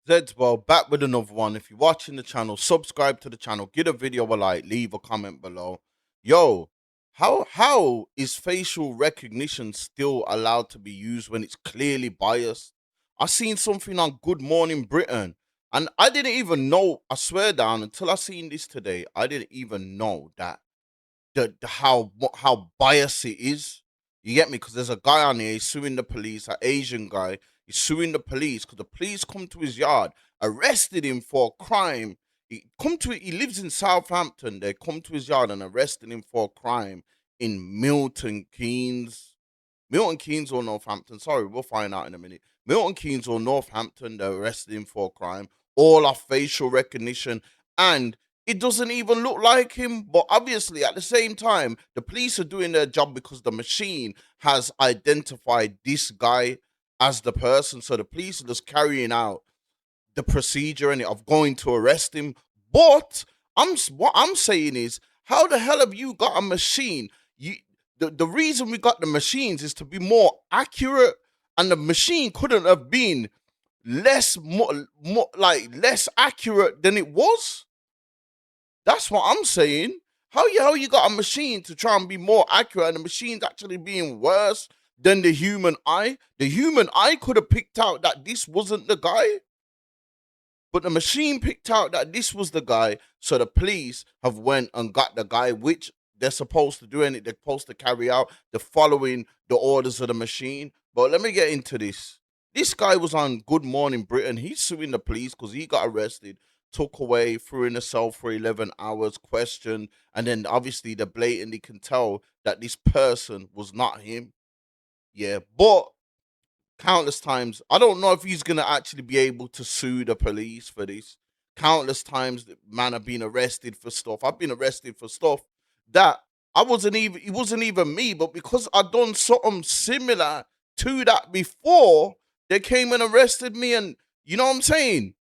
Zed's back with another one. If you're watching the channel, subscribe to the channel, give a video a like, leave a comment below. Yo, how is facial recognition still allowed to be used when it's clearly biased? I seen something on Good Morning Britain, and I didn't even know. I swear down until I seen this today, I didn't even know that how biased it is. You get me? Because there's a guy on here, he's suing the police, an Asian guy. He's suing the police because the police come to his yard, arrested him for a crime. He lives in Southampton. They come to his yard and arrested him for a crime in Milton Keynes. Milton Keynes or Northampton. Sorry, we'll find out in a minute. Milton Keynes or Northampton, they arrested him for a crime. All off facial recognition. And it doesn't even look like him. But obviously, at the same time, the police are doing their job because the machine has identified this guy as the person. So the police are just carrying out the procedure and of going to arrest him. But what I'm saying is, how the hell have you got a machine? The reason we got the machines is to be more accurate, and the machine couldn't have been less less accurate than it was. That's what I'm saying. How you got a machine to try and be more accurate, and the machine's actually being worse than the human eye? The human eye could have picked out that this wasn't the guy, but the machine picked out that this was the guy. So the police have went and got the guy, which they're supposed to do, and they're supposed to carry out the following the orders of the machine. But let me get into this. This guy was on Good Morning Britain. He's suing the police because he got arrested, took away, threw in a cell for 11 hours, questioned, and then obviously they blatantly can tell that this person was not him. Yeah, but countless times, I don't know if he's gonna actually be able to sue the police for this. Countless times, man, I've been arrested for stuff. I've been arrested for stuff that it wasn't even me, but because I done something similar to that before, they came and arrested me, and you know what I'm saying?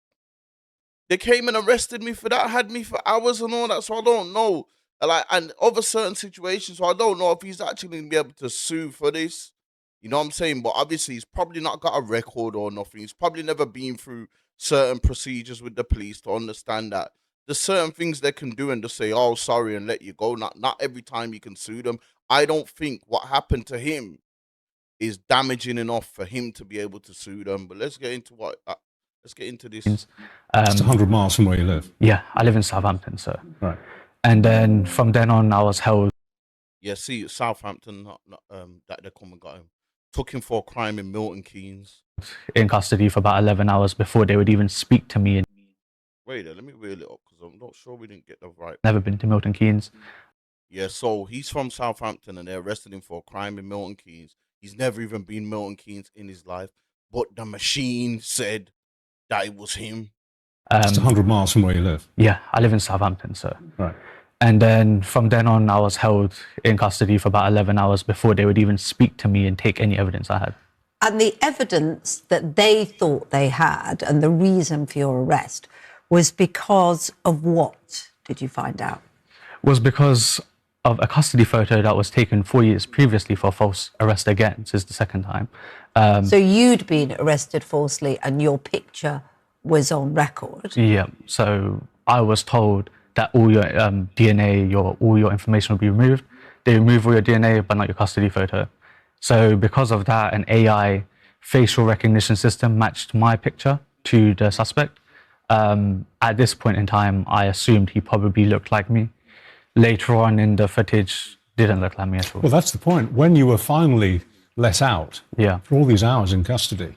They came and arrested me for that, had me for hours and all that. So I don't know, and other certain situations. So I don't know if he's actually gonna be able to sue for this. You know what I'm saying? But obviously, he's probably not got a record or nothing. He's probably never been through certain procedures with the police to understand that there's certain things they can do and just say, "Oh, sorry," and let you go. Not every time you can sue them. I don't think what happened to him is damaging enough for him to be able to sue them. But let's get into let's get into this. It's 100 miles from where you live. Yeah, I live in Southampton, so. Right. And then from then on, I was held. Yeah, see, Southampton, that they come and got him. Took him for a crime in Milton Keynes. In custody for about 11 hours before they would even speak to me. Wait, let me reel it up because I'm not sure we didn't get the right. Never been to Milton Keynes. Yeah, so he's from Southampton and they arrested him for a crime in Milton Keynes. He's never even been Milton Keynes in his life, but the machine said that it was him. It's 100 miles from where you live. Yeah, I live in Southampton, so. Right. And then from then on, I was held in custody for about 11 hours before they would even speak to me and take any evidence I had. And the evidence that they thought they had and the reason for your arrest was because of what, did you find out? Was because of a custody photo that was taken 4 years previously for false arrest again. This is the second time. So you'd been arrested falsely and your picture was on record? Yeah, so I was told that all your DNA, all your information will be removed. They remove all your DNA, but not your custody photo. So because of that, an AI facial recognition system matched my picture to the suspect. At this point in time, I assumed he probably looked like me. Later on in the footage, didn't look like me at all. Well, that's the point. When you were finally let out, yeah, for all these hours in custody,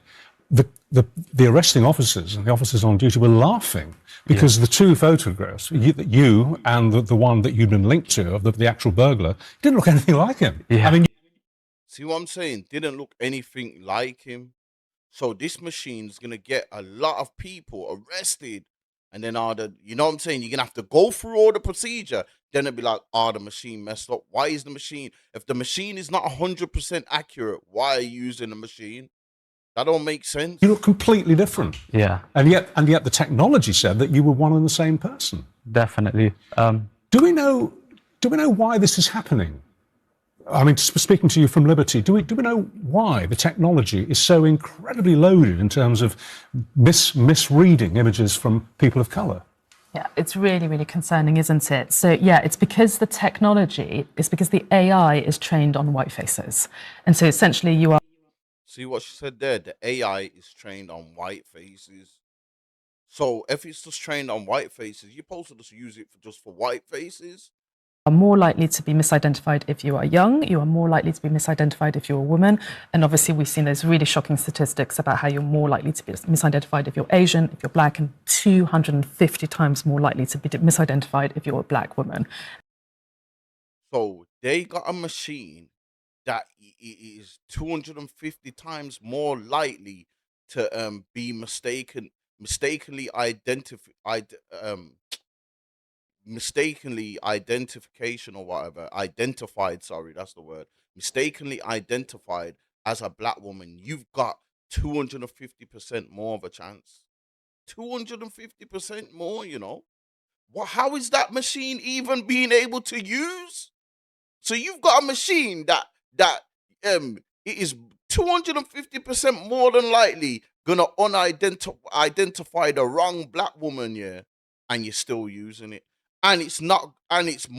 the arresting officers and the officers on duty were laughing because the two photographs, you and the one that you'd been linked to of the actual burglar, didn't look anything like him. Yeah. I mean, see what I'm saying? Didn't look anything like him. So this machine's gonna get a lot of people arrested, and then you know what I'm saying? You're gonna have to go through all the procedure. Then it'd be like, the machine messed up. Why is the machine? If the machine is not 100% accurate, why are you using the machine? That don't make sense. you look completely different. Yeah. And yet the technology said that you were one and the same person. Definitely. Do we know why this is happening? I mean, speaking to you from Liberty, do we know why the technology is so incredibly loaded in terms of misreading images from people of colour? Yeah, it's really, really concerning, isn't it? So, yeah, it's because the technology, it's because the AI is trained on white faces. And so essentially you are... See what she said there? The AI is trained on white faces. So if it's just trained on white faces, you're supposed to just use it for just for white faces. are more likely to be misidentified if you are young, you are more likely to be misidentified if you're a woman. And obviously we've seen those really shocking statistics about how you're more likely to be misidentified if you're Asian, if you're black, and 250 times more likely to be misidentified if you're a black woman. So they got a machine that is 250 times more likely to be mistakenly identification or whatever, identified, sorry, that's the word, mistakenly identified as a black woman. You've got 250% more of a chance. 250% more, you know. How is that machine even being able to use? So you've got a machine that it is 250% more than likely gonna identify the wrong black woman, yeah, and you're still using it. And it's not, and it's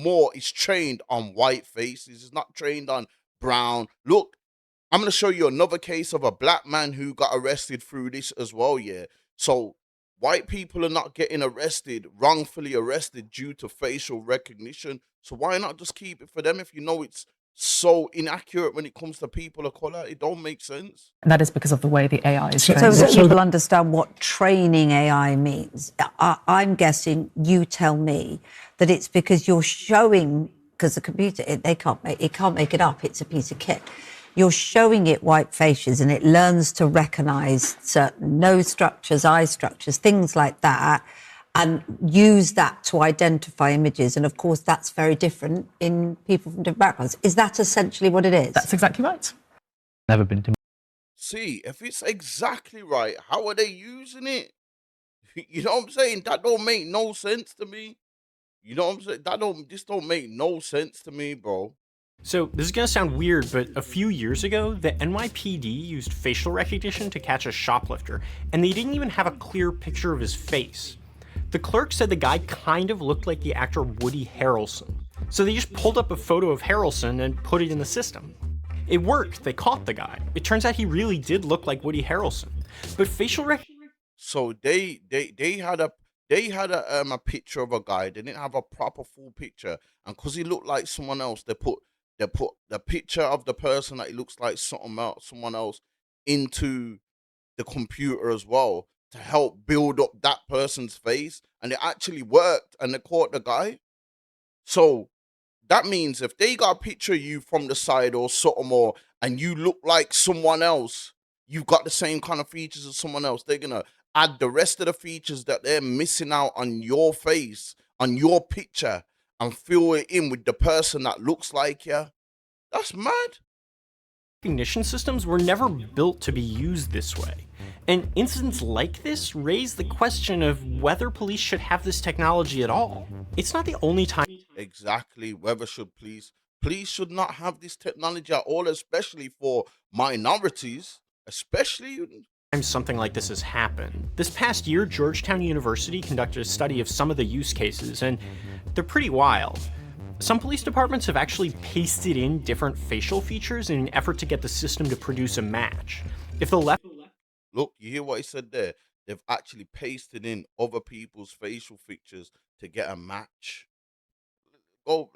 trained on white faces. It's not trained on brown. Look, I'm gonna show you another case of a black man who got arrested through this as well, yeah. So white people are not getting arrested, wrongfully arrested due to facial recognition. So why not just keep it for them if you know it's so inaccurate when it comes to people of color? It don't make sense. And that is because of the way the AI is trained. So that people understand what training AI means. I'm guessing, you tell me, that it's because you're showing, because the computer, it can't make it up. It's a piece of kit. You're showing it white faces and it learns to recognize certain nose structures, eye structures, things like that, and use that to identify images. And of course, that's very different in people from different backgrounds. Is that essentially what it is? That's exactly right. Never been to. See, if it's exactly right, how are they using it? You know what I'm saying? That don't make no sense to me. You know what I'm saying? This don't make no sense to me, bro. So this is gonna sound weird, but a few years ago, the NYPD used facial recognition to catch a shoplifter, and they didn't even have a clear picture of his face. The clerk said the guy kind of looked like the actor Woody Harrelson. So they just pulled up a photo of Harrelson and put it in the system. It worked, they caught the guy. It turns out he really did look like Woody Harrelson. But facial recognition... So they had a picture of a guy. They didn't have a proper full picture, and because he looked like someone else, they put the picture of the person that he looks like someone else into the computer as well to help build up that person's face, and it actually worked, and they caught the guy. So that means if they got a picture of you from the side or something, or and you look like someone else, you've got the same kind of features as someone else, they're gonna add the rest of the features that they're missing out on your face, on your picture, and fill it in with the person that looks like you. That's mad. Recognition systems were never built to be used this way. And incidents like this raise the question of whether police should have this technology at all. It's not the only time... Exactly, whether should police should not have this technology at all, especially for minorities, especially... something like this has happened. This past year, Georgetown University conducted a study of some of the use cases, and they're pretty wild. Some police departments have actually pasted in different facial features in an effort to get the system to produce a match. If the left... Look, you hear what he said there? They've actually pasted in other people's facial features to get a match. Go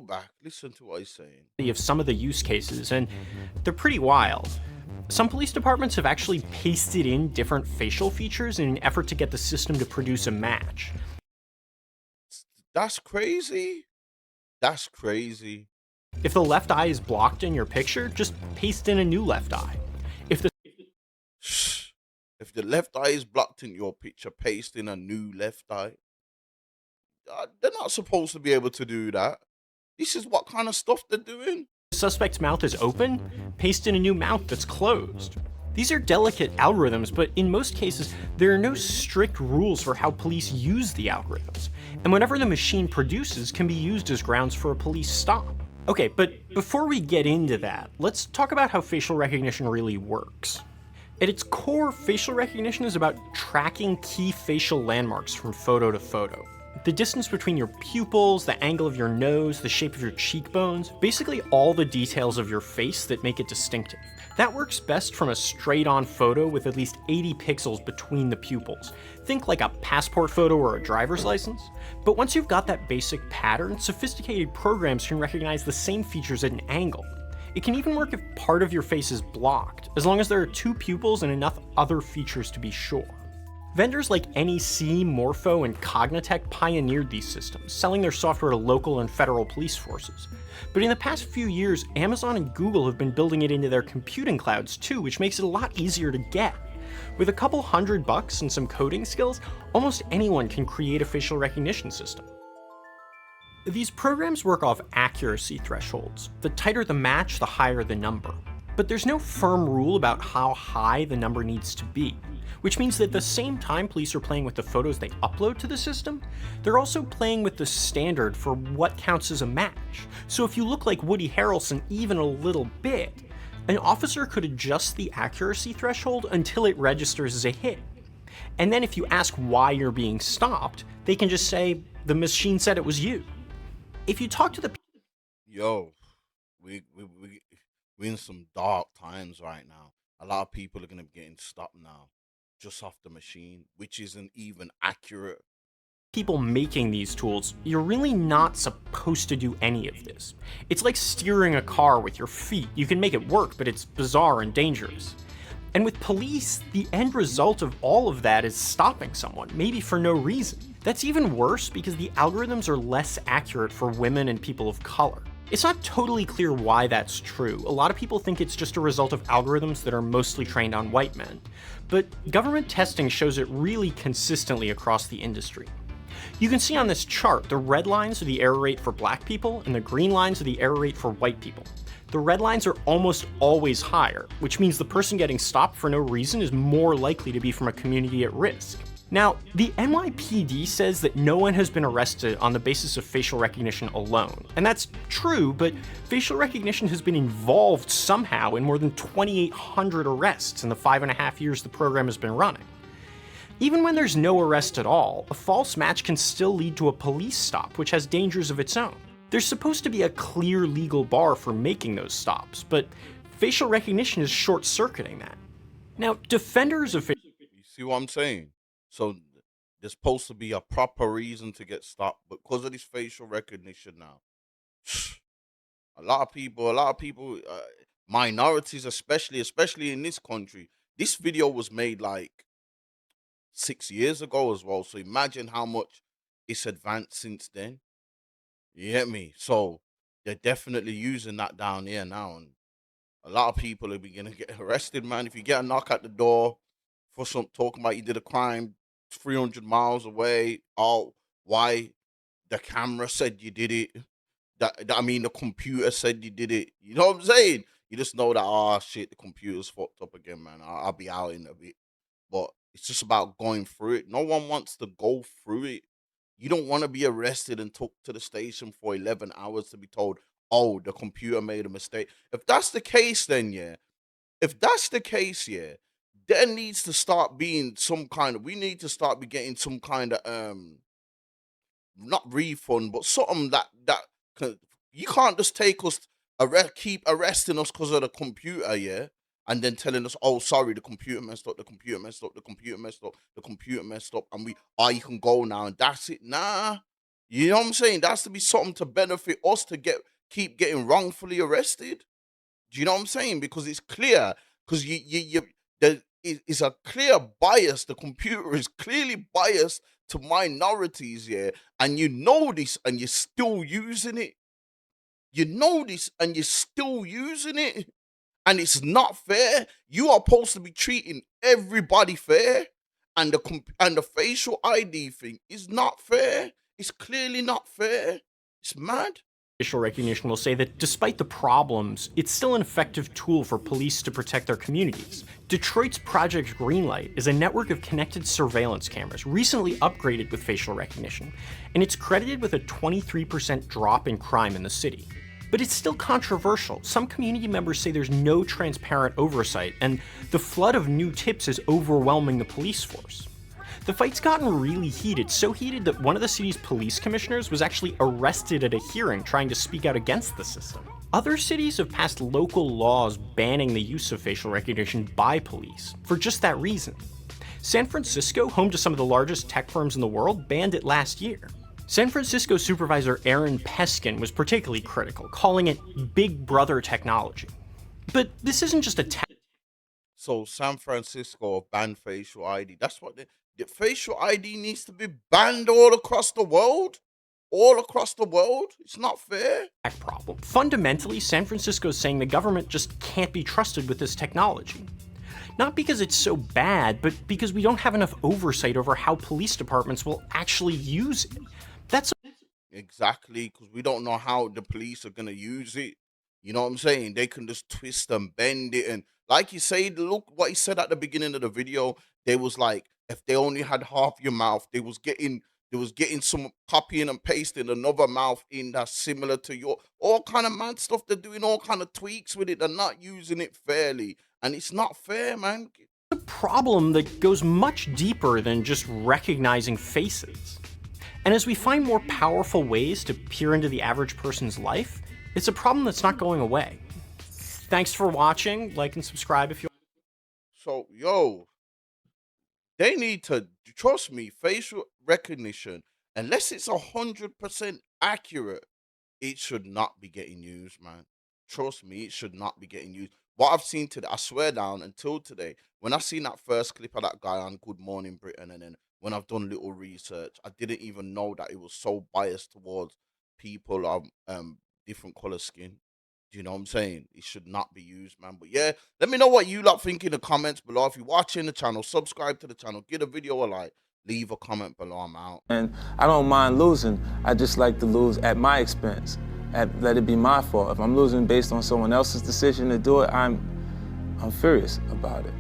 back, listen to what he's saying. Of some of the use cases, and they're pretty wild. Some police departments have actually pasted in different facial features in an effort to get the system to produce a match. That's crazy. That's crazy. If the left eye is blocked in your picture, just paste in a new left eye. If the left eye is blocked in your picture, paste in a new left eye. They're not supposed to be able to do that. This is what kind of stuff they're doing. The suspect's mouth is open, paste in a new mouth that's closed. These are delicate algorithms, but in most cases, there are no strict rules for how police use the algorithms, and whatever the machine produces can be used as grounds for a police stop. Okay, but before we get into that, let's talk about how facial recognition really works. At its core, facial recognition is about tracking key facial landmarks from photo to photo. The distance between your pupils, the angle of your nose, the shape of your cheekbones, basically all the details of your face that make it distinctive. That works best from a straight-on photo with at least 80 pixels between the pupils. Think like a passport photo or a driver's license. But once you've got that basic pattern, sophisticated programs can recognize the same features at an angle. It can even work if part of your face is blocked, as long as there are two pupils and enough other features to be sure. Vendors like NEC, Morpho, and Cognitech pioneered these systems, selling their software to local and federal police forces. But in the past few years, Amazon and Google have been building it into their computing clouds too, which makes it a lot easier to get. With a couple $100 and some coding skills, almost anyone can create a facial recognition system. These programs work off accuracy thresholds. The tighter the match, the higher the number. But there's no firm rule about how high the number needs to be, which means that at the same time police are playing with the photos they upload to the system, they're also playing with the standard for what counts as a match. So if you look like Woody Harrelson even a little bit, an officer could adjust the accuracy threshold until it registers as a hit. And then if you ask why you're being stopped, they can just say, the machine said it was you. If you talk to the Yo, we we're in some dark times right now. A lot of people are gonna be getting stopped now, just off the machine, which isn't even accurate. people making these tools, you're really not supposed to do any of this. It's like steering a car with your feet. You can make it work, but it's bizarre and dangerous. And with police, the end result of all of that is stopping someone, maybe for no reason. That's even worse because the algorithms are less accurate for women and people of color. It's not totally clear why that's true. A lot of people think it's just a result of algorithms that are mostly trained on white men. But government testing shows it really consistently across the industry. You can see on this chart, the red lines are the error rate for black people, and the green lines are the error rate for white people. The red lines are almost always higher, which means the person getting stopped for no reason is more likely to be from a community at risk. Now, the NYPD says that no one has been arrested on the basis of facial recognition alone. And that's true, but facial recognition has been involved somehow in more than 2,800 arrests in the 5.5 years the program has been running. Even when there's no arrest at all, a false match can still lead to a police stop, which has dangers of its own. There's supposed to be a clear legal bar for making those stops, but facial recognition is short-circuiting that. Now, defenders of You see what I'm saying? So there's supposed to be a proper reason to get stopped, but because of this facial recognition now, a lot of people, minorities especially in this country. This video was made like 6 years ago as well. So imagine how much it's advanced since then. You get me? So they're definitely using that down here now, and a lot of people are gonna get arrested, man. If you get a knock at the door for some talking about you did a crime 300 miles away, oh, why? The camera said you did it. I mean, the computer said you did it. You know what I'm saying? You just know that, oh shit, the computer's fucked up again, man. I'll be out in a bit. But it's just about going through it. No one wants to go through it. You don't want to be arrested and took to the station for 11 hours to be told, oh, the computer made a mistake. If that's the case, then yeah. If that's the case, yeah, there needs to start being some kind of, we need to start be getting some kind of not refund, but something that can, you can't just take us keep arresting us because of the computer, yeah, and then telling us, oh, sorry, the computer messed up, the computer messed up, the computer messed up, the computer messed up, and you can go now, and that's it. Nah, you know what I'm saying? There has to be something to benefit us to keep getting wrongfully arrested. Do you know what I'm saying? Because it's clear, because there is a clear bias. The computer is clearly biased to minorities, yeah, and you know this, and you're still using it. You know this, and you're still using it, and it's not fair. You are supposed to be treating everybody fair, and the facial ID thing is not fair. It's clearly not fair. It's mad. facial recognition will say that despite the problems, it's still an effective tool for police to protect their communities. Detroit's Project Greenlight is a network of connected surveillance cameras recently upgraded with facial recognition, and it's credited with a 23% drop in crime in the city. But it's still controversial. Some community members say there's no transparent oversight, and the flood of new tips is overwhelming the police force. The fight's gotten really heated, so heated that one of the city's police commissioners was actually arrested at a hearing trying to speak out against the system. Other cities have passed local laws banning the use of facial recognition by police, for just that reason. San Francisco, home to some of the largest tech firms in the world, banned it last year. San Francisco Supervisor Aaron Peskin was particularly critical, calling it Big Brother technology. But this isn't just a tech. So San Francisco banned facial ID. That's what the facial ID needs to be banned all across the world. All across the world. It's not fair. Problem. Fundamentally, San Francisco is saying the government just can't be trusted with this technology. Not because it's so bad, but because we don't have enough oversight over how police departments will actually use it. That's Exactly, because we don't know how the police are gonna use it. You know what I'm saying? They can just twist and bend it, and like you said, look what he said at the beginning of the video. They was like, if they only had half your mouth, they was getting some copying and pasting another mouth in that's similar to your all kind of mad stuff. They're doing all kind of tweaks with it. They're not using it fairly, and it's not fair, man. a problem that goes much deeper than just recognizing faces. And as we find more powerful ways to peer into the average person's life, it's a problem that's not going away. Thanks for watching. Like and subscribe if you. So, yo, they need to trust me. Facial recognition, unless it's 100% accurate, it should not be getting used, man. Trust me, it should not be getting used. What I've seen today, I swear down, until today, when I seen that first clip of that guy on Good Morning Britain, and then when I've done little research, I didn't even know that it was so biased towards people of different color skin. Do you know what I'm saying? It should not be used, man. But yeah, let me know what you lot think in the comments below. If you're watching the channel, subscribe to the channel, give the video a like, leave a comment below. I'm out. And I don't mind losing. I just like to lose at my expense. Let it be my fault. If I'm losing based on someone else's decision to do it, I'm furious about it.